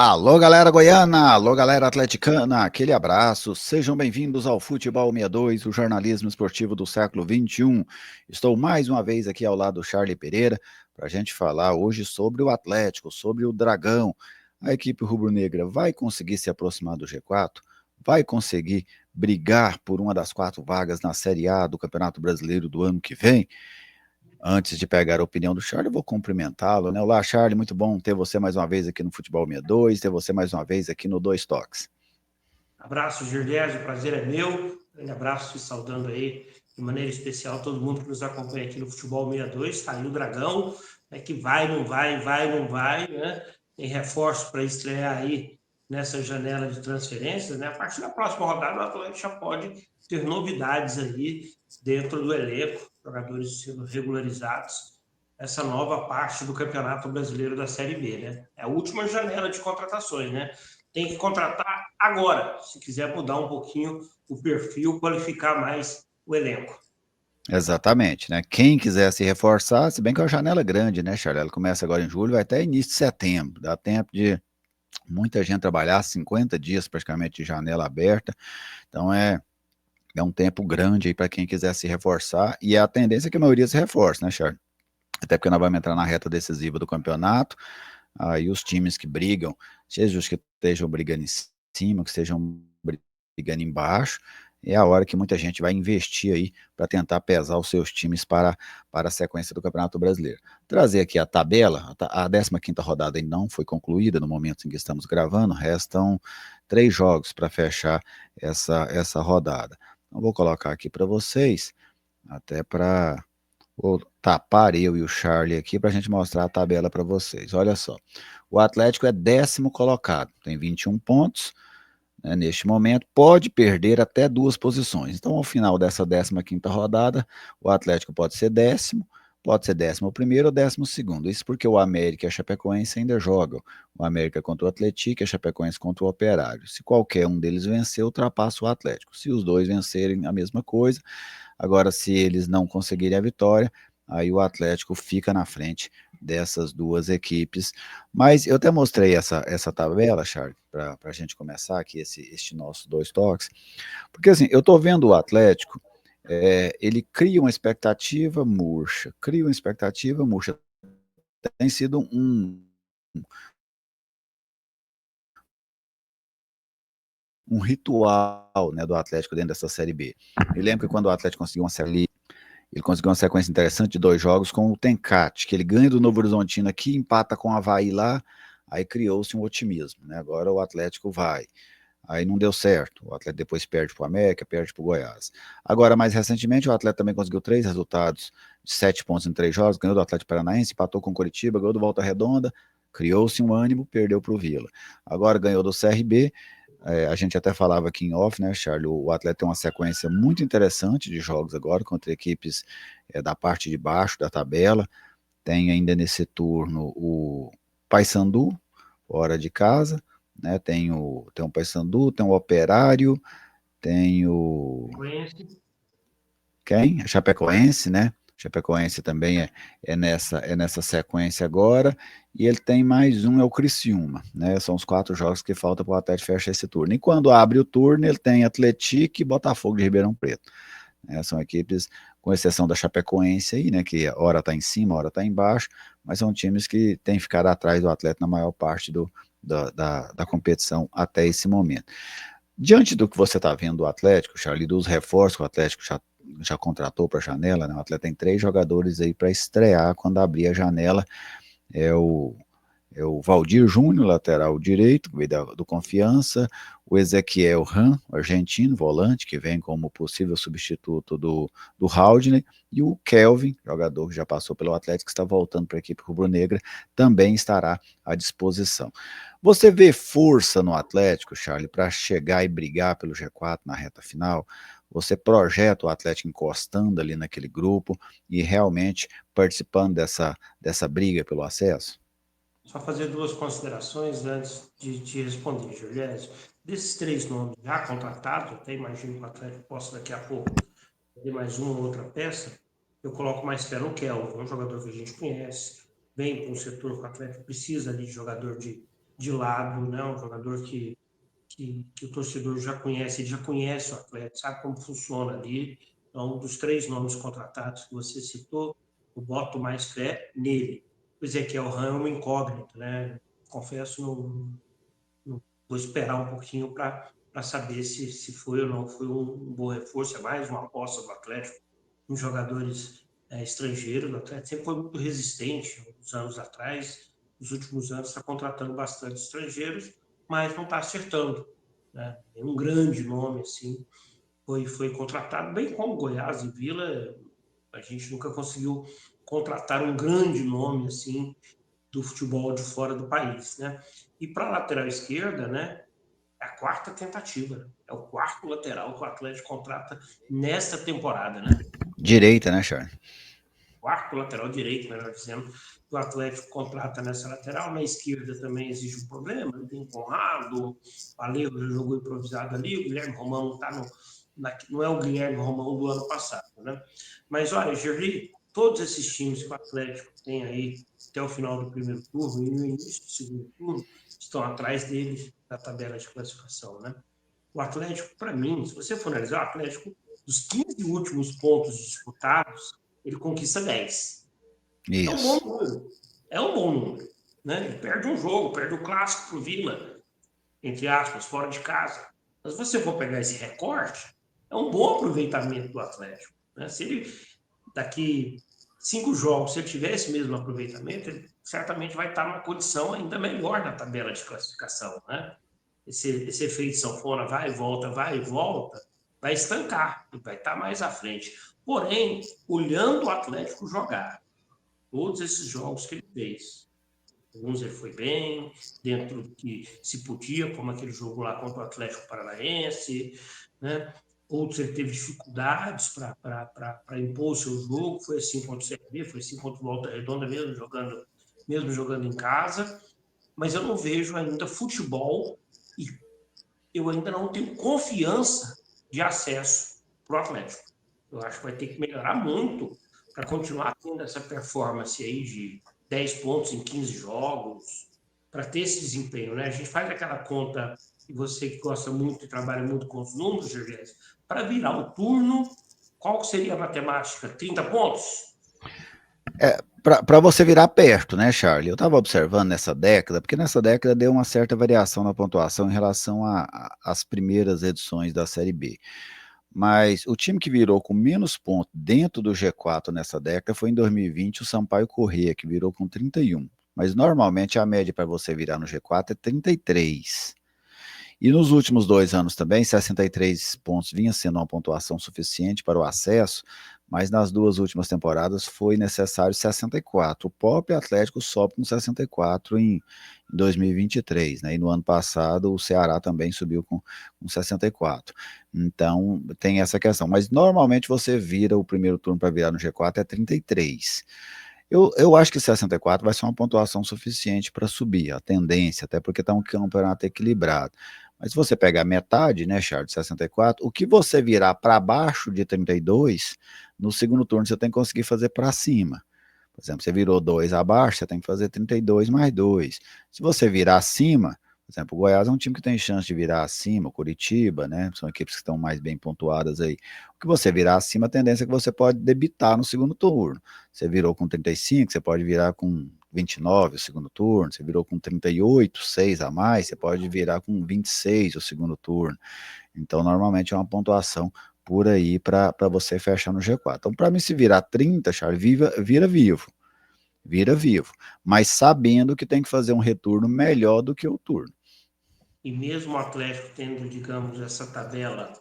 Alô, galera goiana! Alô, galera atleticana! Aquele abraço. Sejam bem-vindos ao Futebol 62, o jornalismo esportivo do século XXI. Estou mais uma vez aqui ao lado do Charlie Pereira para a gente falar hoje sobre o Atlético, sobre o Dragão. A equipe rubro-negra vai conseguir se aproximar do G4? Vai conseguir brigar por uma das 4 vagas na Série A do Campeonato Brasileiro do ano que vem? Antes de pegar a opinião do Charlie, eu vou cumprimentá-lo, né? Olá, Charlie, muito bom ter você mais uma vez aqui no Futebol 62, ter você mais uma vez aqui no Dois Toques. Abraço, Gervásio, o prazer é meu. Grande abraço e saudando aí de maneira especial todo mundo que nos acompanha aqui no Futebol 62. Está aí o Dragão, né, que não vai, né? Tem reforço para estrear aí nessa janela de transferências, né? A partir da próxima rodada, o Atlético já pode ter novidades aí dentro do elenco, jogadores sendo regularizados. Essa nova parte do Campeonato Brasileiro da Série B, né? É a última janela de contratações, né? Tem que contratar agora, se quiser mudar um pouquinho o perfil, qualificar mais o elenco. Exatamente, né? Quem quiser se reforçar, se bem que é uma janela grande, né, Charlie? Ela começa agora em julho, vai até início de setembro. Dá tempo de muita gente trabalhar, 50 dias praticamente de janela aberta. Então é um tempo grande aí para quem quiser se reforçar. E a tendência é que a maioria se reforce, né, Charlie? Até porque nós vamos entrar na reta decisiva do campeonato. Aí os times que brigam, seja os que estejam brigando em cima, que estejam brigando embaixo, é a hora que muita gente vai investir aí para tentar pesar os seus times para a sequência do Campeonato Brasileiro. Trazer aqui a tabela, a 15ª rodada ainda não foi concluída no momento em que estamos gravando, restam 3 jogos para fechar essa rodada. Então vou colocar aqui para vocês, até para vou tapar eu e o Charlie aqui para a gente mostrar a tabela para vocês. Olha só, o Atlético é 10º colocado, tem 21 pontos, né, neste momento, pode perder até 2 posições. Então, ao final dessa 15ª rodada, o Atlético pode ser 10º, pode ser 11º ou 12º. Isso porque o América e a Chapecoense ainda jogam. O América contra o Atlético e a Chapecoense contra o Operário. Se qualquer um deles vencer, ultrapassa o Atlético. Se os dois vencerem, a mesma coisa. Agora, se eles não conseguirem a vitória, aí o Atlético fica na frente dessas 2 equipes. Mas eu até mostrei essa tabela, Charles, para a gente começar aqui este nosso Dois Toques, porque assim, eu estou vendo o Atlético, ele cria uma expectativa murcha. Tem sido um ritual, né, do Atlético dentro dessa Série B. Eu lembro que quando o Atlético conseguiu uma série, ele conseguiu uma sequência interessante de 2 jogos com o Tencate, que ele ganha do Novo Horizontino aqui, empata com o Avaí lá, aí criou-se um otimismo, né? Agora o Atlético vai. Aí não deu certo. O Atlético depois perde para o América, perde para o Goiás. Agora, mais recentemente, o Atlético também conseguiu 3 resultados de 7 pontos em 3 jogos, ganhou do Atlético Paranaense, empatou com o Curitiba, ganhou do Volta Redonda, criou-se um ânimo, perdeu para o Vila. Agora ganhou do CRB, a gente até falava aqui em off, né, Charlie? O Atlético tem uma sequência muito interessante de jogos agora contra equipes da parte de baixo da tabela. Tem ainda nesse turno o Paysandu, fora de casa, né? Tem o Paysandu, tem o Operário, tem o quem? A Chapecoense, né? Chapecoense também é nessa sequência agora, e ele tem mais um, é o Criciúma, né? São os 4 jogos que faltam para o Atlético fechar esse turno. E quando abre o turno, ele tem Atlético e Botafogo de Ribeirão Preto. São equipes, com exceção da Chapecoense aí, né? Que hora está em cima, hora está embaixo, mas são times que têm ficado atrás do Atlético na maior parte da competição até esse momento. Diante do que você está vendo do Atlético, Charlie, dos reforços que o Atlético já contratou para a janela, né? O Atlético tem 3 jogadores aí para estrear quando abrir a janela. É o, é o Valdir Júnior, lateral direito, que veio do Confiança, o Ezequiel Ram, argentino, volante, que vem como possível substituto do Haldner, e o Kelvin, jogador que já passou pelo Atlético, que está voltando para a equipe rubro-negra, também estará à disposição. Você vê força no Atlético, Charlie, para chegar e brigar pelo G4 na reta final? Você projeta o Atlético encostando ali naquele grupo e realmente participando dessa briga pelo acesso? Só fazer duas considerações antes de te responder, Gervásio. Desses 3 nomes já contratados, até imagino que o Atlético possa daqui a pouco ter mais uma ou outra peça, eu coloco mais fé no Kelvin, um jogador que a gente conhece, vem para um setor que o Atlético precisa ali de jogador de de lado, né? Um jogador que o torcedor já conhece, ele já conhece o atleta, sabe como funciona ali. Então, dos 3 nomes contratados que você citou, eu boto mais fé nele. O Ezequiel Ram é uma incógnita, né? Confesso, não vou esperar um pouquinho para saber se foi ou não foi um bom reforço, é mais uma aposta do Atlético em jogadores estrangeiros. O Atlético sempre foi muito resistente, uns anos atrás, nos últimos anos está contratando bastante estrangeiros, mas não está acertando, né? É um grande nome assim, foi contratado, bem como Goiás e Vila, a gente nunca conseguiu contratar um grande nome assim do futebol de fora do país, né? E para a lateral esquerda, né? É a quarta tentativa, né? É o quarto lateral que o Atlético contrata nesta temporada, né? Direita, né, Charles? Quarto lateral direito, melhor dizendo, que o Atlético contrata nessa lateral. Na esquerda também existe um problema, tem Conrado, o Alejo já jogou improvisado ali, o Guilherme Romão está não é o Guilherme Romão do ano passado, né? Mas olha, Gerli, todos esses times que o Atlético tem aí até o final do primeiro turno e no início do segundo turno estão atrás deles na tabela de classificação, né? O Atlético, para mim, se você for analisar, o Atlético, dos 15 últimos pontos disputados, ele conquista 10. É um bom Isso. número. É um bom número. Né? Ele perde um jogo, perde o clássico para o Vila, entre aspas, fora de casa. Mas se você for pegar esse recorte, é um bom aproveitamento do Atlético. Né? Se ele, daqui 5 jogos, se ele tiver esse mesmo aproveitamento, ele certamente vai estar numa condição ainda melhor na tabela de classificação. Né? Esse efeito sanfona vai e volta, vai estancar, e vai estar mais à frente. Porém, olhando o Atlético jogar, todos esses jogos que ele fez, alguns ele foi bem, dentro do que se podia, como aquele jogo lá contra o Atlético Paranaense, né? Outros ele teve dificuldades para impor o seu jogo, foi assim contra o CRB, foi assim contra o Volta Redonda, mesmo jogando em casa, mas eu não vejo ainda futebol e eu ainda não tenho confiança de acesso para o Atlético. Eu acho que vai ter que melhorar muito para continuar tendo essa performance aí de 10 pontos em 15 jogos, para ter esse desempenho, né? A gente faz aquela conta, e você que gosta muito e trabalha muito com os números, Gervásio, para virar o turno, qual seria a matemática? 30 pontos? Para você virar perto, né, Charlie? Eu estava observando nessa década, porque nessa década deu uma certa variação na pontuação em relação às primeiras edições da Série B. Mas o time que virou com menos pontos dentro do G4 nessa década foi em 2020 o Sampaio Corrêa, que virou com 31. Mas normalmente a média para você virar no G4 é 33. E nos últimos 2 anos também, 63 pontos vinha sendo uma pontuação suficiente para o acesso, mas nas 2 últimas temporadas foi necessário 64. O próprio Atlético sobe com 64 em 2023, né? E no ano passado o Ceará também subiu com 64. Então tem essa questão. Mas normalmente você vira o primeiro turno para virar no G4 é 33. Eu acho que 64 vai ser uma pontuação suficiente para subir, a tendência, até porque está um campeonato equilibrado. Mas se você pegar metade, né, Charles, 64, o que você virar para baixo de 32, no segundo turno você tem que conseguir fazer para cima. Por exemplo, você virou 2 abaixo, você tem que fazer 32 mais 2. Se você virar acima, por exemplo, o Goiás é um time que tem chance de virar acima, o Curitiba, né? São equipes que estão mais bem pontuadas aí. O que você virar acima, a tendência é que você pode debitar no segundo turno. Você virou com 35, você pode virar com 29 o segundo turno. Você virou com 38, 6 a mais, você pode virar com 26 o segundo turno. Então, normalmente é uma pontuação por aí para você fechar no G4. Então, para mim, se virar 30, Charles, vira vivo. Vira vivo. Mas sabendo que tem que fazer um retorno melhor do que o turno. E mesmo o Atlético tendo, digamos, essa tabela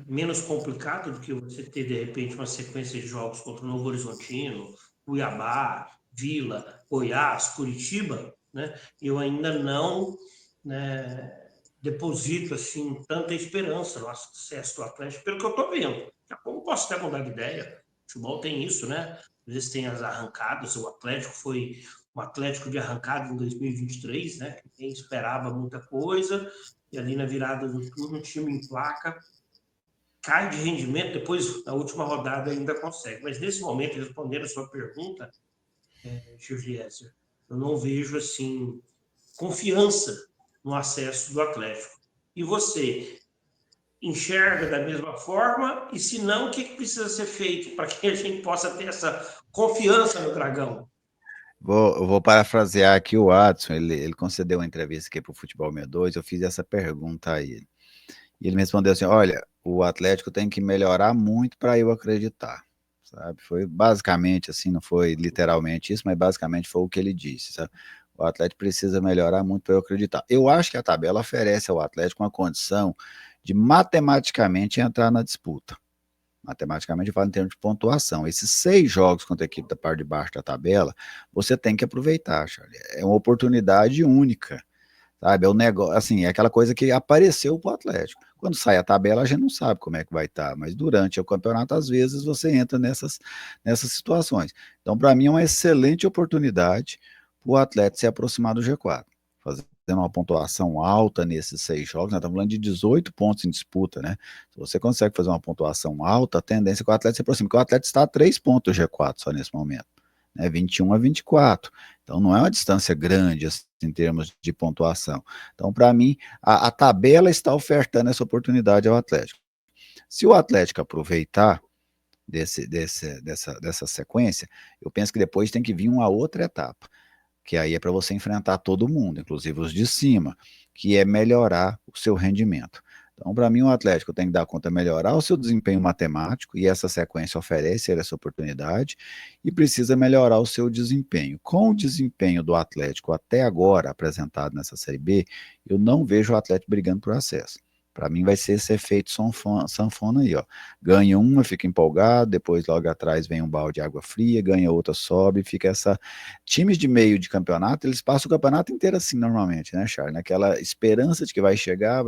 menos complicado do que você ter, de repente, uma sequência de jogos contra o Novo Horizontino, Cuiabá, Vila, Goiás, Curitiba, né? Eu ainda não, né, deposito assim tanta esperança no sucesso do Atlético, pelo que eu estou vendo. Daqui a pouco posso até mudar de ideia. O futebol tem isso, né? Às vezes tem as arrancadas. O Atlético foi um Atlético de arrancada em 2023, né? Quem esperava muita coisa, e ali na virada do turno o time emplaca, cai de rendimento, depois na última rodada ainda consegue. Mas nesse momento, respondendo a sua pergunta, Gil Giesser, eu não vejo assim confiança no acesso do Atlético. E você enxerga da mesma forma? E se não, o que precisa ser feito para que a gente possa ter essa confiança no Dragão? Eu vou parafrasear aqui o Watson, ele concedeu uma entrevista aqui para o Futebol 62, eu fiz essa pergunta a ele. E ele me respondeu assim, olha, o Atlético tem que melhorar muito para eu acreditar, sabe? Foi basicamente assim, não foi literalmente isso, mas basicamente foi o que ele disse, sabe? O Atlético precisa melhorar muito para eu acreditar. Eu acho que a tabela oferece ao Atlético uma condição de matematicamente entrar na disputa. Matematicamente, eu falo em termos de pontuação. Esses 6 jogos contra a equipe da parte de baixo da tabela, você tem que aproveitar, Charlie. É uma oportunidade única, sabe? É um negócio, assim, é aquela coisa que apareceu para o Atlético. Quando sai a tabela, a gente não sabe como é que vai estar, mas durante o campeonato, às vezes, você entra nessas situações. Então, para mim, é uma excelente oportunidade para o Atlético se aproximar do G4, fazendo uma pontuação alta nesses 6 jogos. Nós estamos falando de 18 pontos em disputa, né? Se você consegue fazer uma pontuação alta, a tendência é que o Atlético se aproxime, porque o Atlético está a 3 pontos do G4 só nesse momento, né? 21 a 24. Então não é uma distância grande assim, em termos de pontuação. Então, para mim, a tabela está ofertando essa oportunidade ao Atlético. Se o Atlético aproveitar dessa sequência, eu penso que depois tem que vir uma outra etapa, que aí é para você enfrentar todo mundo, inclusive os de cima, que é melhorar o seu rendimento. Então, para mim, o Atlético tem que dar conta de melhorar o seu desempenho matemático, e essa sequência oferece essa oportunidade, e precisa melhorar o seu desempenho. Com o desempenho do Atlético até agora, apresentado nessa Série B, eu não vejo o Atlético brigando por acesso. Para mim vai ser esse efeito sanfona aí, ó. Ganha uma, fica empolgado, depois logo atrás vem um balde de água fria, ganha outra, sobe, fica essa... Times de meio de campeonato, eles passam o campeonato inteiro assim normalmente, né, Charles? Naquela esperança de que vai chegar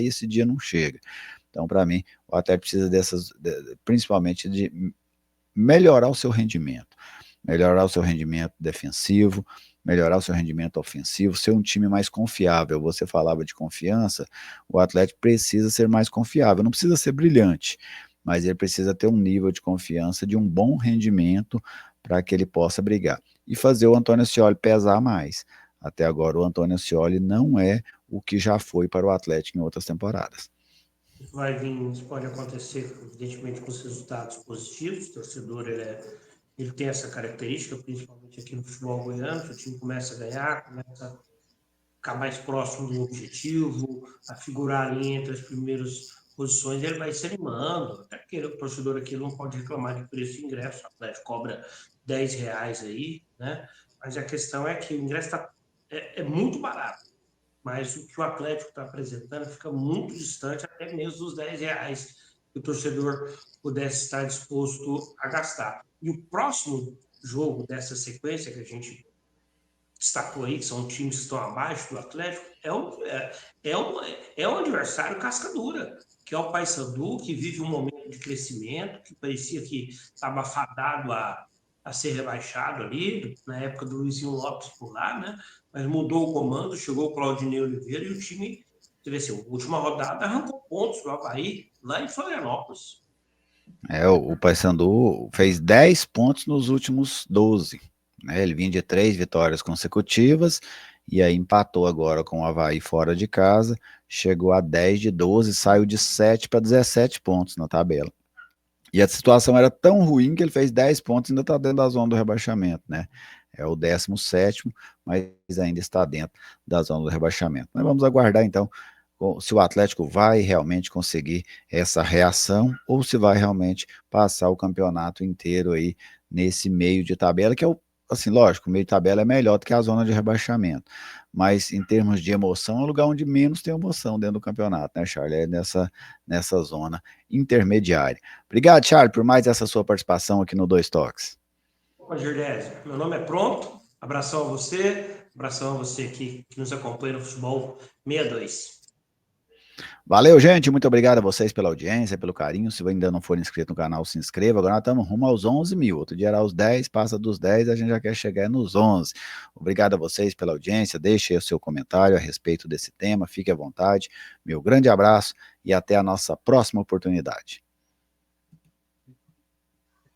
e esse dia não chega. Então, para mim, o Atlético precisa principalmente de melhorar o seu rendimento. Melhorar o seu rendimento defensivo, melhorar o seu rendimento ofensivo, ser um time mais confiável. Você falava de confiança, o Atlético precisa ser mais confiável, não precisa ser brilhante, mas ele precisa ter um nível de confiança, de um bom rendimento para que ele possa brigar. E fazer o Antônio Ascioli pesar mais. Até agora o Antônio Ascioli não é o que já foi para o Atlético em outras temporadas. Isso vai vir, isso pode acontecer, evidentemente, com os resultados positivos. O torcedor ele tem essa característica, principalmente aqui no futebol goiano, que o time começa a ganhar, começa a ficar mais próximo do objetivo, a figurar ali entre as primeiras posições, ele vai se animando. Até porque o torcedor aqui não pode reclamar de preço de ingresso, o Atlético cobra R$ 10 aí, né? Mas a questão é que o ingresso é muito barato, mas o que o Atlético está apresentando fica muito distante até mesmo dos R$ 10 que o torcedor pudesse estar disposto a gastar. E o próximo jogo dessa sequência que a gente destacou aí, que são times que estão abaixo do Atlético, é um adversário casca dura, que é o Paysandu, que vive um momento de crescimento, que parecia que estava fadado a ser rebaixado ali, na época do Luizinho Lopes por lá, né? Mas mudou o comando, chegou o Claudinei Oliveira e o time, você vê assim, a última rodada arrancou pontos do Avaí, lá em Florianópolis. O Paysandu fez 10 pontos nos últimos 12, né? Ele vinha de 3 vitórias consecutivas e aí empatou agora com o Avaí fora de casa, chegou a 10 de 12, saiu de 7 para 17 pontos na tabela. E a situação era tão ruim que ele fez 10 pontos e ainda está dentro da zona do rebaixamento, né? É o 17º, mas ainda está dentro da zona do rebaixamento. Mas vamos aguardar então se o Atlético vai realmente conseguir essa reação ou se vai realmente passar o campeonato inteiro aí nesse meio de tabela, que é o, assim, lógico, o meio de tabela é melhor do que a zona de rebaixamento, mas em termos de emoção é o lugar onde menos tem emoção dentro do campeonato, né, Charlie? É nessa zona intermediária. Obrigado, Charlie, por mais essa sua participação aqui no Dois Toques. Opa, Girdésio, meu nome é Pronto, abração a você, abração a você aqui que nos acompanha no Futebol 62. Valeu, gente. Muito obrigado a vocês pela audiência, pelo carinho. Se ainda não for inscrito no canal, se inscreva. Agora nós estamos rumo aos 11 mil. Outro dia era aos 10, passa dos 10, a gente já quer chegar nos 11. Obrigado a vocês pela audiência. Deixe aí o seu comentário a respeito desse tema. Fique à vontade. Meu grande abraço e até a nossa próxima oportunidade.